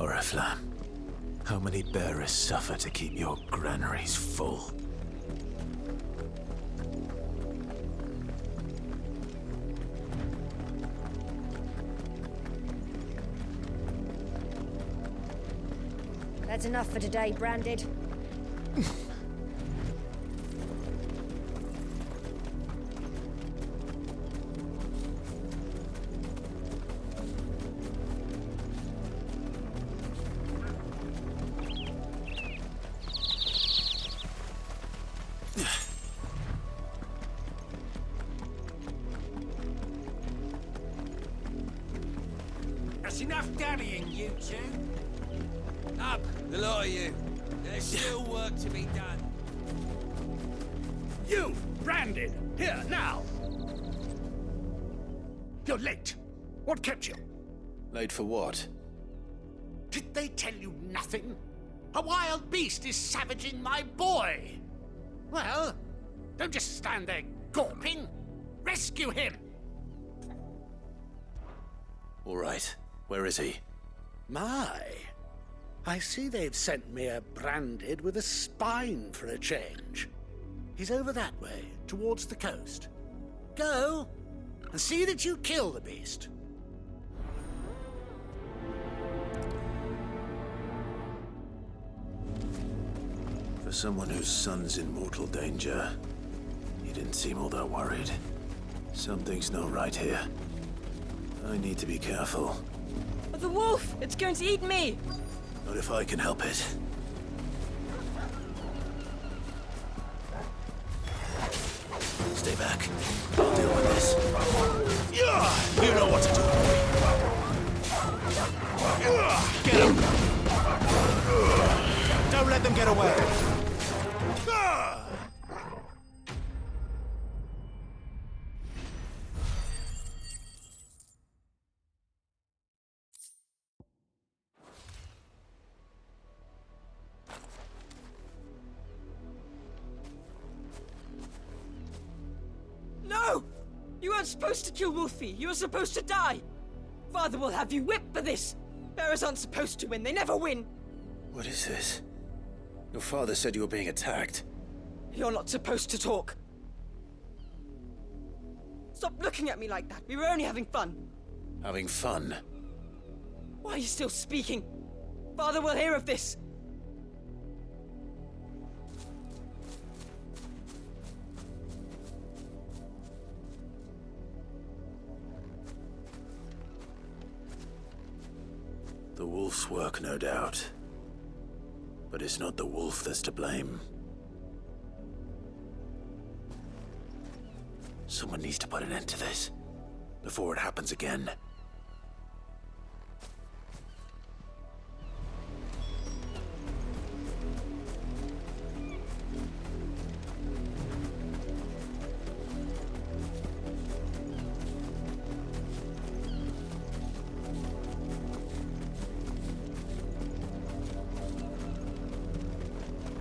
Oriflamme, how many bearers suffer to keep your granaries full? That's enough for today, Branded. That's enough dallying, you two. Up, the lot of you. There's still work to be done. You, Branded, here, now! You're late. What kept you? Late for what? Did they tell you nothing? A wild beast is savaging my boy! Well, don't just stand there gawping. Rescue him! All right. Where is he? My, I see they've sent me a Branded with a spine for a change. He's over that way, towards the coast. Go, and see that you kill the beast. For someone whose son's in mortal danger, he didn't seem all that worried. Something's not right here. I need to be careful. The wolf! It's going to eat me! Not if I can help it. Stay back. I'll deal with this. Yeah! You know what to do. Get him! Don't let them get away. No! You weren't supposed to kill Wolfie. You were supposed to die. Father will have you whipped for this. Bearers aren't supposed to win. They never win. What is this? Your father said you were being attacked. You're not supposed to talk. Stop looking at me like that. We were only having fun. Having fun? Why are you still speaking? Father will hear of this. The wolf's work, no doubt. But it's not the wolf that's to blame. Someone needs to put an end to this, before it happens again.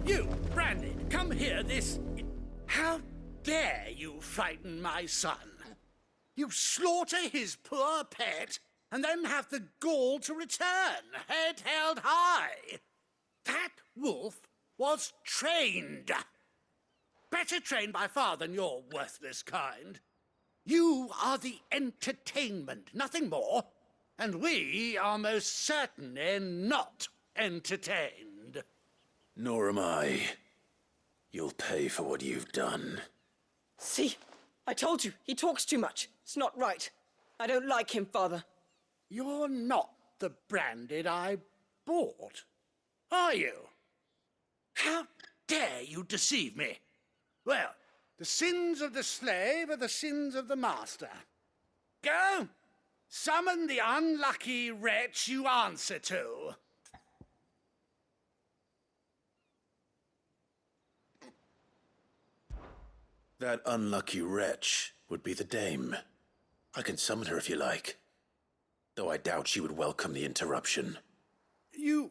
You, Branded, come here this... How dare you frighten my son? You slaughter his poor pet, and then have the gall to return, head held high. That wolf was trained. Better trained by far than your worthless kind. You are the entertainment, nothing more. And we are most certainly not entertained. Nor am I. You'll pay for what you've done. See? I told you. He talks too much. It's not right. I don't like him, Father. You're not the Branded I bought, are you? How dare you deceive me? Well, the sins of the slave are the sins of the master. Go, summon the unlucky wretch you answer to. That unlucky wretch would be the dame. I can summon her if you like. Though I doubt she would welcome the interruption. You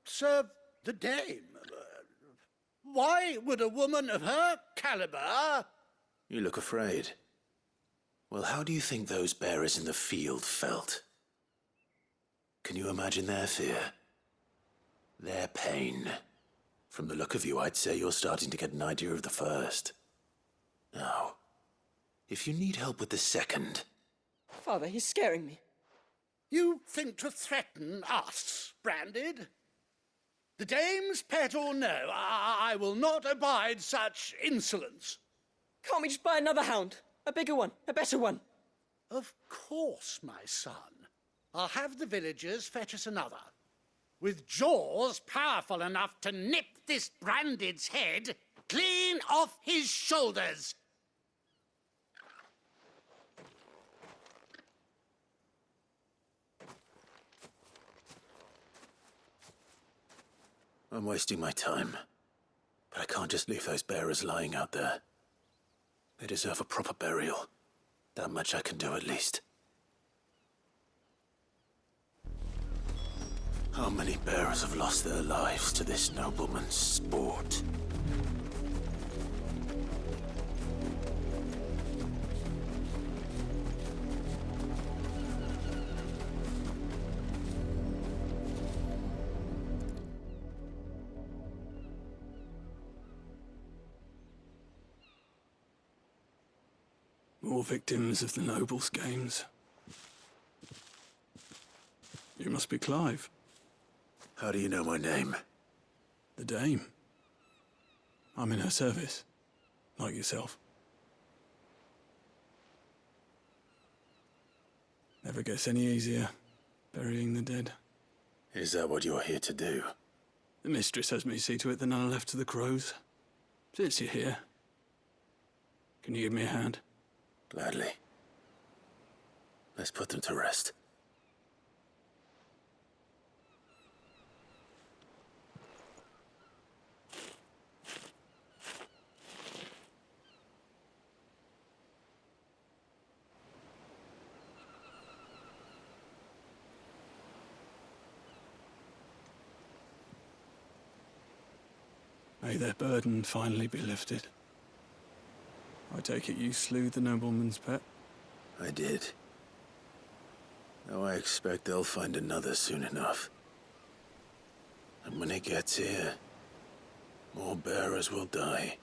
serve the dame. Why would a woman of her caliber... You look afraid. Well, how do you think those bearers in the field felt? Can you imagine their fear? Their pain? From the look of you, I'd say you're starting to get an idea of the first. Now, if you need help with the second... Father, he's scaring me. You think to threaten us, Branded? The dame's pet or no, I will not abide such insolence. Can't we just buy another hound? A bigger one, a better one. Of course, my son. I'll have the villagers fetch us another. With jaws powerful enough to nip this Branded's head clean off his shoulders. I'm wasting my time. But I can't just leave those bearers lying out there. They deserve a proper burial. That much I can do at least. How many bearers have lost their lives to this nobleman's sport? More victims of the Nobles' games. You must be Clive. How do you know my name? The Dame. I'm in her service, like yourself. Never gets any easier, burying the dead. Is that what you're here to do? The mistress has me see to it that none are left to the crows. Since you're here, can you give me a hand? Gladly. Let's put them to rest. May their burden finally be lifted. I take it you slew the nobleman's pet? I did. Now I expect they'll find another soon enough. And when it gets here, more bearers will die.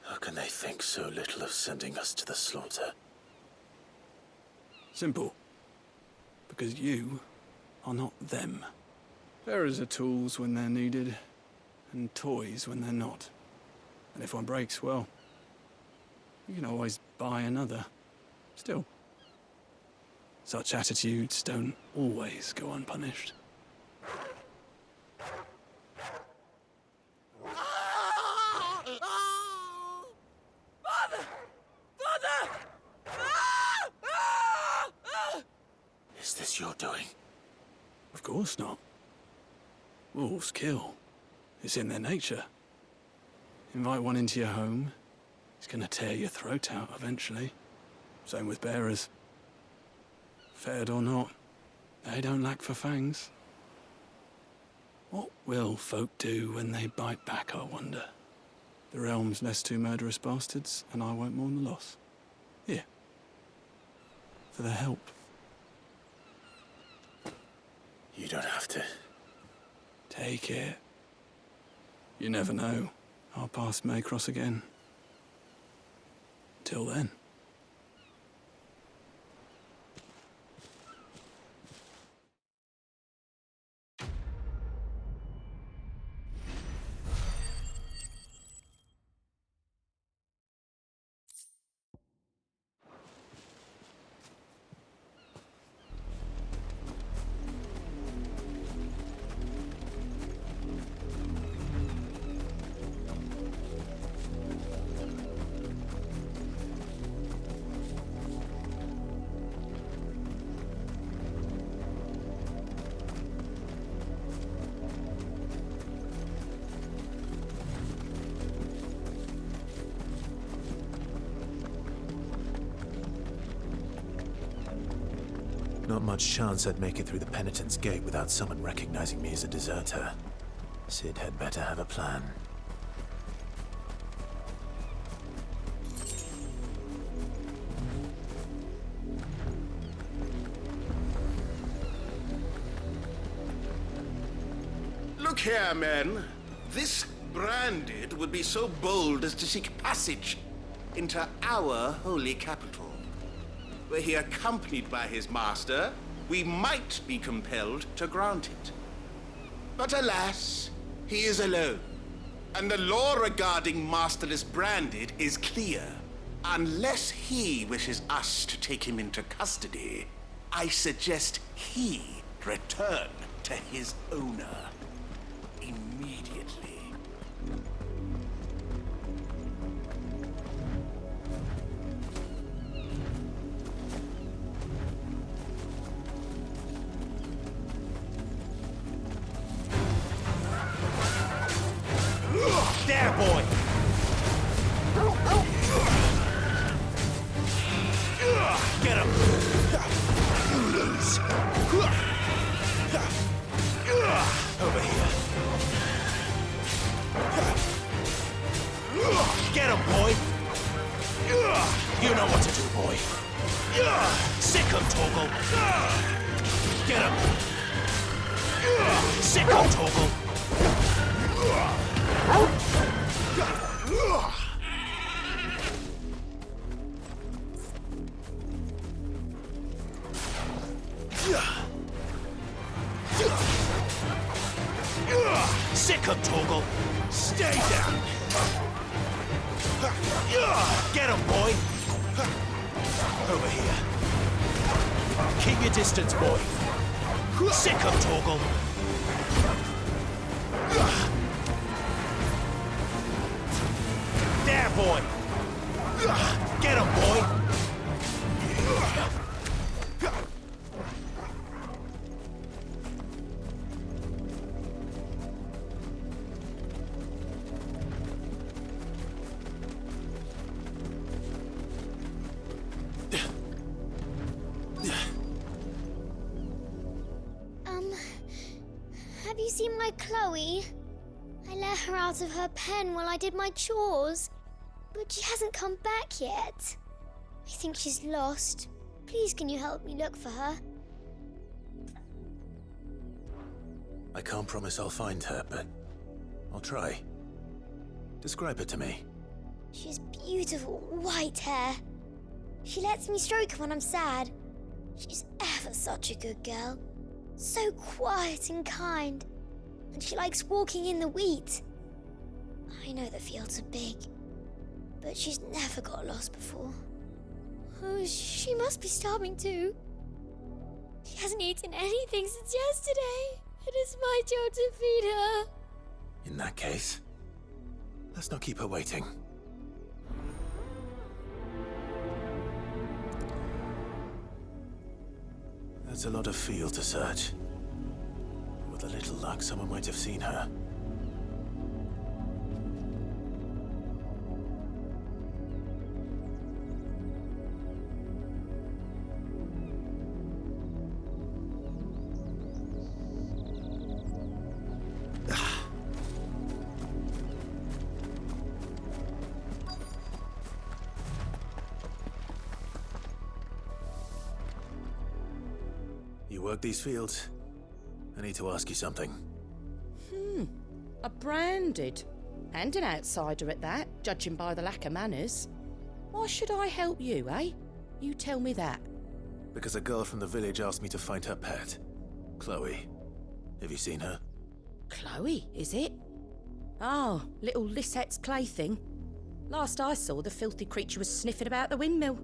How can they think so little of sending us to the slaughter? Simple. Because you are not them. Bearers are tools when they're needed, and toys when they're not. And if one breaks, well, you can always buy another. Still, such attitudes don't always go unpunished. Father! Father! Is this your doing? Of course not. Wolves kill. It's in their nature. Invite one into your home, he's gonna tear your throat out eventually. Same with bearers. Fed or not, they don't lack for fangs. What will folk do when they bite back, I wonder? The realm's less two murderous bastards, and I won't mourn the loss. Here. For the help. You don't have to. Take it. You never know. Our paths may cross again. Till then. Not much chance I'd make it through the Penitent's Gate without someone recognizing me as a deserter. Cid had better have a plan. Look here, men. This Branded would be so bold as to seek passage into our holy capital. Were he accompanied by his master, we might be compelled to grant it. But alas, he is alone. And the law regarding masterless Branded is clear. Unless he wishes us to take him into custody, I suggest he return to his owner immediately. There, boy! Get him! You lose. Over here. Get him, boy! You know what to do, boy. Sick him, Torgal! Get him! Sick him, Torgal! Sick him, Torgal! Stay down! Get him, boy! Over here. Keep your distance, boy. Sick him, Torgal! There, boy! Get him, boy! Have you seen my Chloe? I let her out of her pen while I did my chores, but she hasn't come back yet. I think she's lost. Please, can you help me look for her? I can't promise I'll find her, but I'll try. Describe her to me. She has beautiful white hair. She lets me stroke her when I'm sad. She's ever such a good girl. So quiet and kind. And she likes walking in the wheat. I know the fields are big, but she's never got lost before. Oh, she must be starving too. She hasn't eaten anything since yesterday. It is my job to feed her. In that case, let's not keep her waiting. That's a lot of field to search. With a little luck, someone might have seen her. You work these fields? I need to ask you something. A Branded. And an outsider at that, judging by the lack of manners. Why should I help you, eh? You tell me that. Because a girl from the village asked me to find her pet, Chloe. Have you seen her? Chloe, is it? Oh, little Lisette's plaything. Last I saw, the filthy creature was sniffing about the windmill.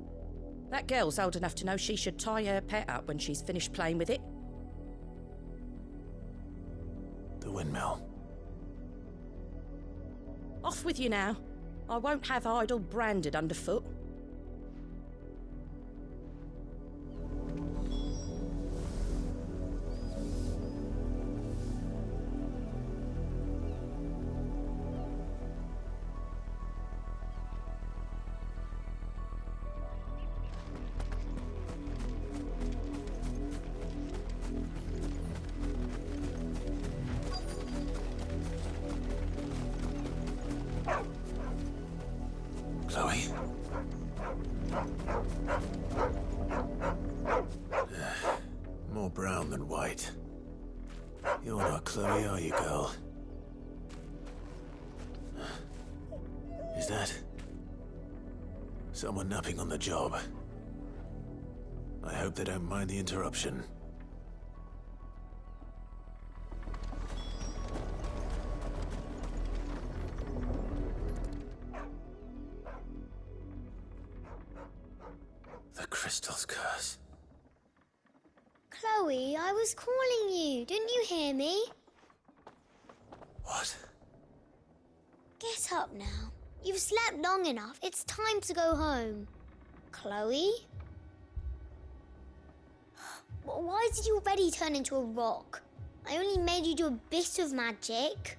That girl's old enough to know she should tie her pet up when she's finished playing with it. The windmill. Off with you now. I won't have idle Branded underfoot. Chloe? More brown than white. You're not Chloe, are you, girl? Is that someone napping on the job? I hope they don't mind the interruption. The crystal's curse. Chloe, I was calling you. Didn't you hear me? What? Get up now. You've slept long enough. It's time to go home. Chloe? Why did you already turn into a rock? I only made you do a bit of magic.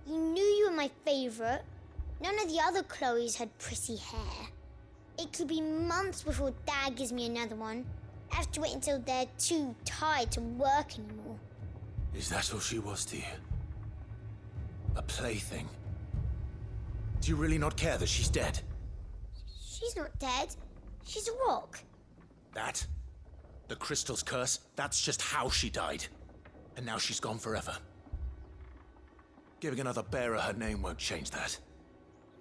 You knew you were my favorite. None of the other Chloes had pretty hair. It could be months before Dad gives me another one. I have to wait until they're too tired to work anymore. Is that all she was to you? A plaything? Do you really not care that she's dead? She's not dead. She's a rock. That? The crystal's curse? That's just how she died. And now she's gone forever. Giving another bearer her name won't change that.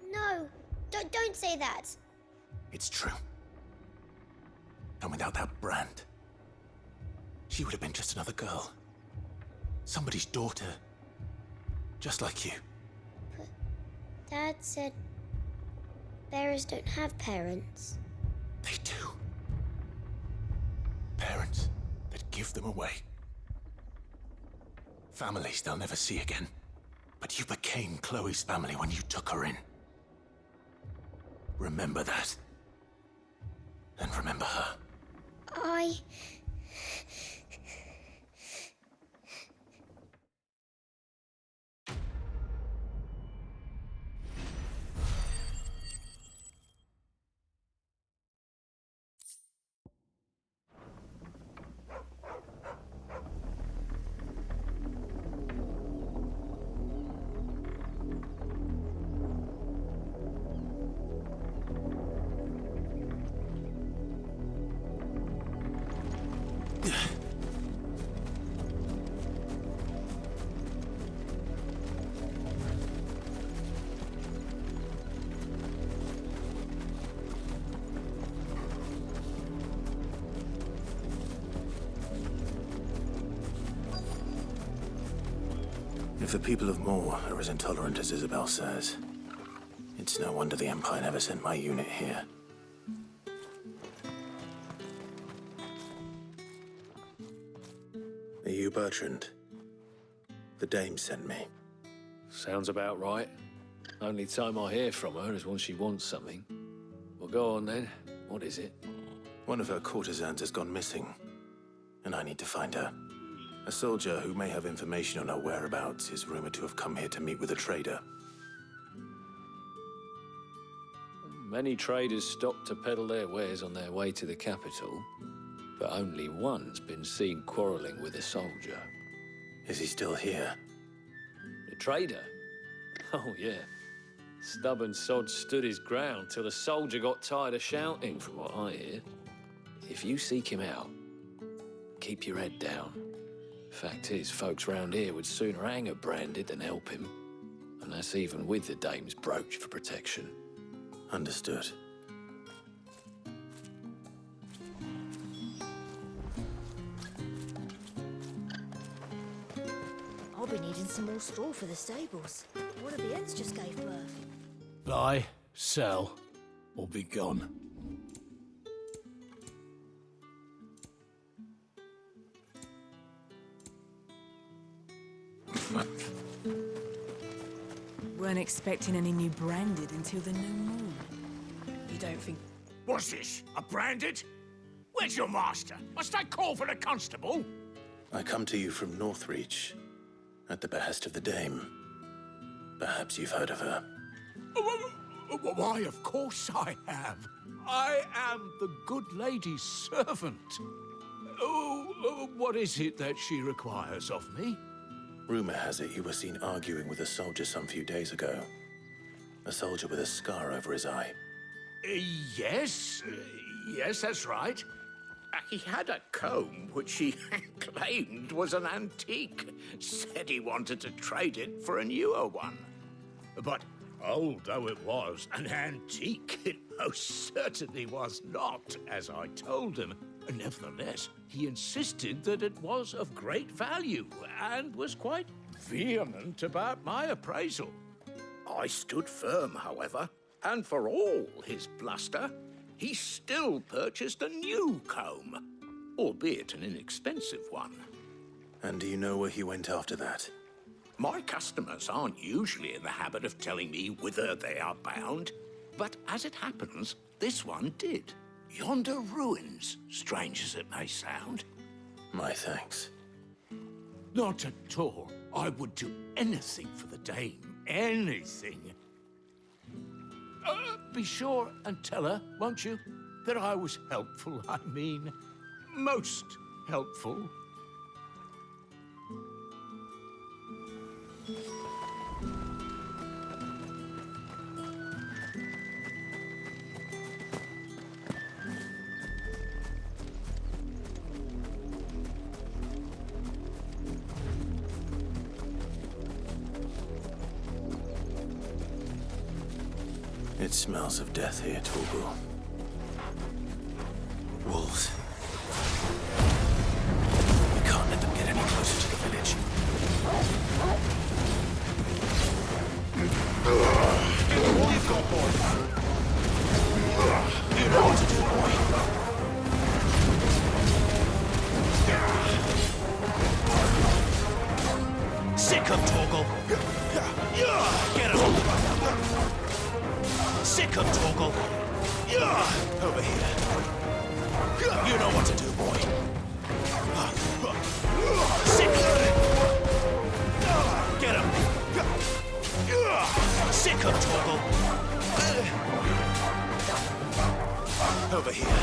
No, don't say that. It's true. And without that brand, she would have been just another girl. Somebody's daughter. Just like you. But Dad said bearers don't have parents. They do. Parents that give them away. Families they'll never see again. But you became Chloe's family when you took her in. Remember that. And remember her. If the people of Moor are as intolerant as Isabel says, it's no wonder the Empire never sent my unit here. Are you Bertrand? The dame sent me. Sounds about right. Only time I hear from her is when she wants something. Well, go on then. What is it? One of her courtesans has gone missing, and I need to find her. A soldier who may have information on her whereabouts is rumored to have come here to meet with a trader. Many traders stop to peddle their wares on their way to the capital, but only one's been seen quarreling with a soldier. Is he still here? The trader? Oh, yeah. Stubborn sod stood his ground till the soldier got tired of shouting, from what I hear. If you seek him out, keep your head down. Fact is, folks round here would sooner hang a branded than help him. And that's even with the dame's brooch for protection. Understood. I'll be needing some more straw for the stables. One of the hens just gave birth. Buy, sell, or be gone. Weren't expecting any new branded until the new moon. You don't think... What's this? A branded? Where's your master? Must I call for the constable? I come to you from Northreach, at the behest of the dame. Perhaps you've heard of her. Why, of course I have. I am the good lady's servant. What is it that she requires of me? Rumor has it you were seen arguing with a soldier some few days ago. A soldier with a scar over his eye. Yes. Yes, that's right. He had a comb which he claimed was an antique. Said he wanted to trade it for a newer one. But old though it was, an antique it most certainly was not, as I told him. Nevertheless, he insisted that it was of great value and was quite vehement about my appraisal. I stood firm, however, and for all his bluster, he still purchased a new comb, albeit an inexpensive one. And do you know where he went after that? My customers aren't usually in the habit of telling me whither they are bound, but as it happens, this one did. Yonder ruins, strange as it may sound. My thanks. Not at all. I would do anything for the dame. Anything. Be sure and tell her, won't you, that I was helpful. I mean, most helpful. It smells of death here, Torgal. Wolves. We can't let them get any closer to the village. All you've got, boy. You know what to do, boy. Sick him, Torgal. Get him. Sick him, Torgal. Over here. You know what to do, boy. Sick him. Get him. Sick him, Torgal. Over here.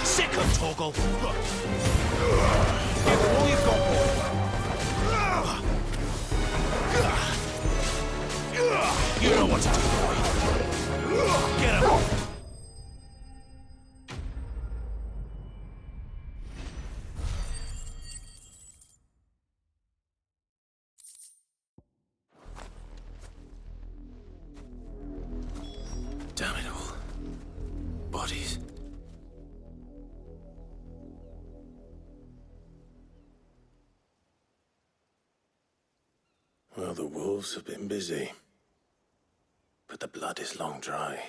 Sick him, Torgal. Give him all you've got, boy. You know what to do, boy. Get him. Damn it all. Bodies. Well, the wolves have been busy. But the blood is long dry.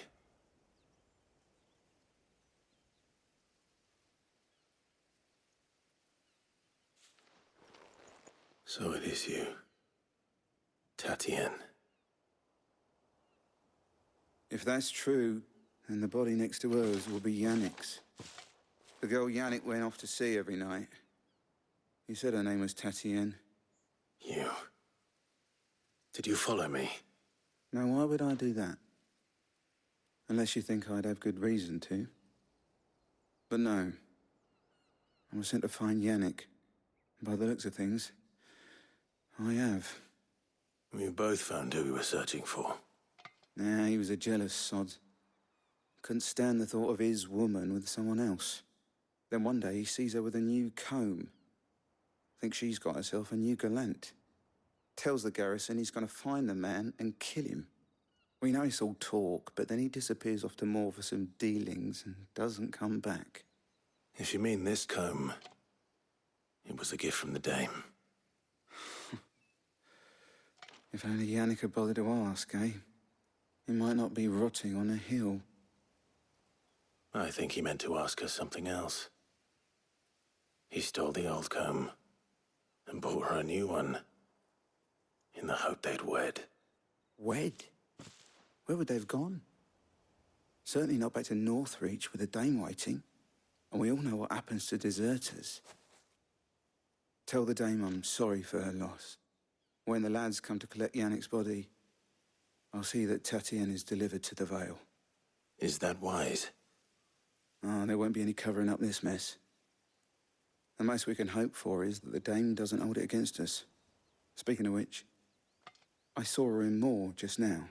So it is you, Tatienne. If that's true, then the body next to hers will be Yannick's. The girl Yannick went off to see every night. He said her name was Tatienne. You. Did you follow me? Now, why would I do that? Unless you think I'd have good reason to. But no. I was sent to find Yannick. By the looks of things, I have. We both found who we were searching for. Nah, he was a jealous sod. Couldn't stand the thought of his woman with someone else. Then one day he sees her with a new comb. Thinks she's got herself a new gallant. Tells the garrison he's going to find the man and kill him. We know it's all talk, but then he disappears off to Moor for some dealings and doesn't come back. If you mean this comb, it was a gift from the dame. If only Yannick had bothered to ask, eh? He might not be rotting on a hill. I think he meant to ask her something else. He stole the old comb and bought her a new one in the hope they'd wed. Wed? Where would they have gone? Certainly not back to Northreach with a dame waiting. And we all know what happens to deserters. Tell the dame I'm sorry for her loss. When the lads come to collect Yannick's body, I'll see that Tatienne is delivered to the Vale. Is that wise? Oh, there won't be any covering up this mess. The most we can hope for is that the dame doesn't hold it against us. Speaking of which, I saw her in Moor just now.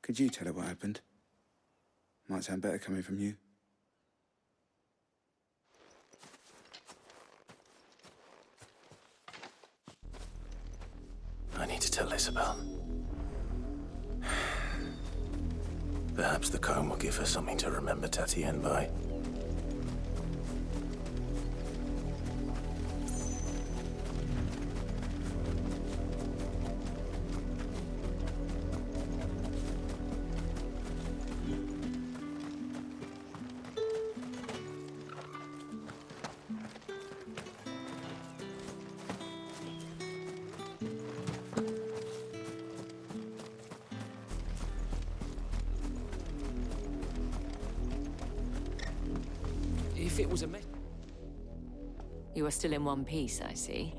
Could you tell her what happened? Might sound better coming from you. I need to tell Isabel. Perhaps the comb will give her something to remember Tatienne by. If it was a mess. You are still in one piece, I see.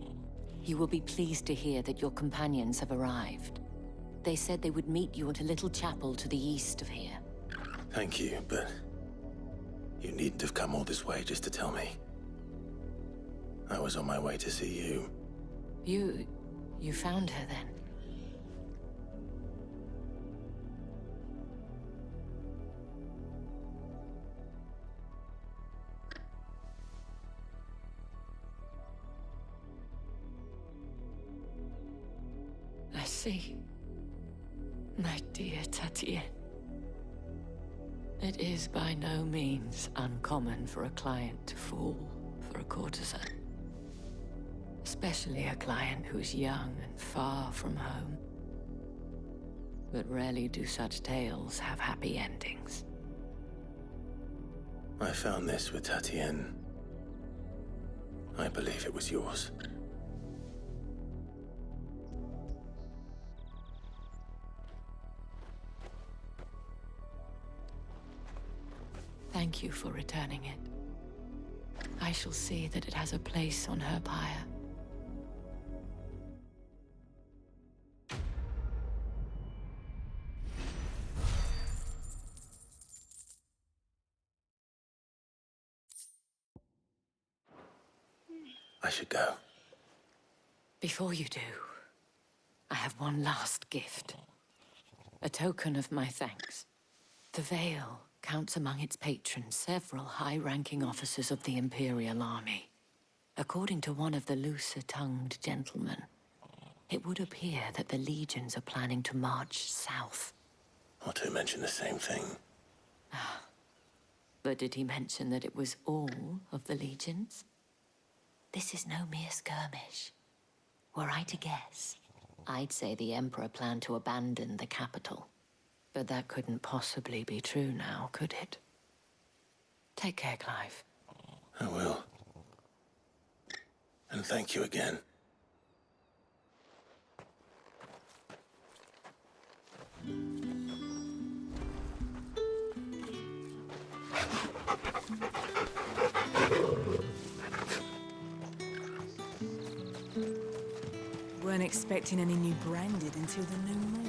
You will be pleased to hear that your companions have arrived. They said they would meet you at a little chapel to the east of here. Thank you, but you needn't have come all this way just to tell me. I was on my way to see you. You found her then? I see. My dear Tatienne. It is by no means uncommon for a client to fall for a courtesan. Especially a client who's young and far from home. But rarely do such tales have happy endings. I found this with Tatienne. I believe it was yours. Thank you for returning it. I shall see that it has a place on her pyre. I should go. Before you do, I have one last gift. A token of my thanks. The Vale counts among its patrons several high-ranking officers of the Imperial Army. According to one of the looser-tongued gentlemen, it would appear that the legions are planning to march south. Otto mentioned the same thing. But did he mention that it was all of the legions? This is no mere skirmish. Were I to guess, I'd say the Emperor planned to abandon the capital. But that couldn't possibly be true now, could it? Take care, Clive. I will. And thank you again. Weren't expecting any new branded until the new moon.